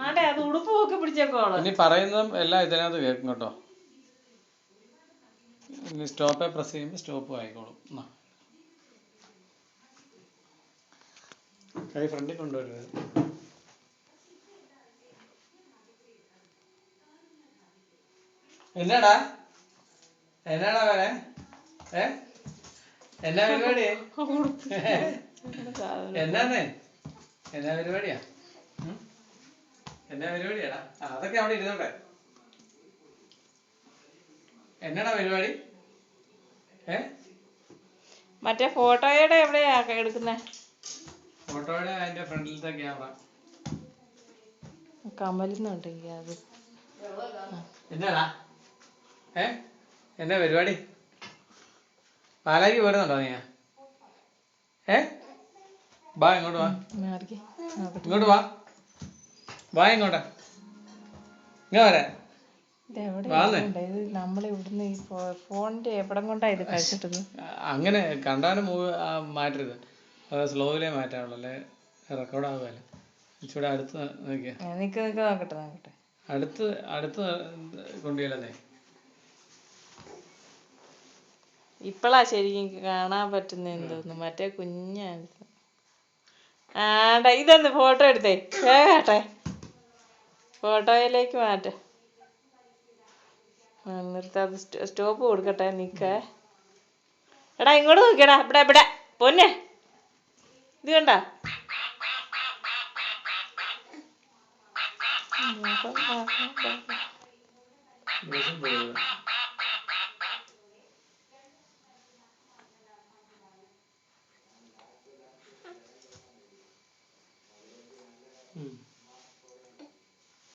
ആട്ടെ അത് ഉടുപ്പ് ഒക്കെ പിടിച്ചേക്കോളൂ. ഇനി പറയുന്നതും എല്ലാം ഇതിനകത്ത് കേൾക്കും കേട്ടോ. ഇനി സ്റ്റോപ്പേ പ്രസ് ചെയ്യുമ്പോൾ സ്റ്റോപ്പ് ആയിക്കോളും. കൈ ഫ്രണ്ടിൽ കൊണ്ടുവരുന്നത്. എന്നാടാ വരെ എന്നാ പരിപാടി? എന്നാന്നേ എന്നാ പരിപാടിയാ? എന്നാ പരിപാടിയാടാ? അതൊക്കെ അവിടെ ഇരുന്നോട്ടെ. എന്നാടാ പരിപാടി? മറ്റേ ഫോട്ടോയുടെ എവിടെയാ എടുക്കുന്നേ? ഫോട്ടോയുടെ അതിന്റെ ഫ്രണ്ടിലത്തെ ക്യാമറ. കമലുന്നുണ്ടെങ്കിൽ അത് എന്നാടാ എന്നാ പരിപാടി? പാലാക്ക് പോരുന്നുണ്ടോ നീ? വാ ഇങ്ങോട്ട് വാ. ഇങ്ങോട്ട് വാ. വാ ഇങ്ങോട്ടാ. ഇങ്ങനെ വരാ. നമ്മളിവിടുന്ന് ഈ ഫോണിന്റെ എവിടം കൊണ്ടാ ഇത് കഴിച്ചിട്ടത്? അങ്ങനെ കണ്ടാലും മാറ്റരുത്. സ്ലോയിലേ മാറ്റാവുള്ളൂ, അല്ലെ റെക്കോർഡ് ആകുമല്ലോ. ഇച്ചിരി അടുത്ത് നോക്കിയാ. നോക്കട്ടെ. അടുത്ത് കൊണ്ടുപോയല്ലേ. ഇപ്പളാ ശരിക്കും കാണാൻ പറ്റുന്ന എന്തോന്നു. മറ്റേ കുഞ്ഞാണ്. ആടാ ഇതൊന്ന് ഫോട്ടോ എടുത്തേ. വേഗട്ടെ ഫോട്ടോയിലേക്ക് മാറ്റ. നിർത്താതെ സ്റ്റോപ്പ് കൊടുക്കട്ടെ. നിക്കേ എടാ ഇങ്ങോട്ട് നോക്കിയടാ. ഇവിടെ പൊന്നെ ഇത് കണ്ട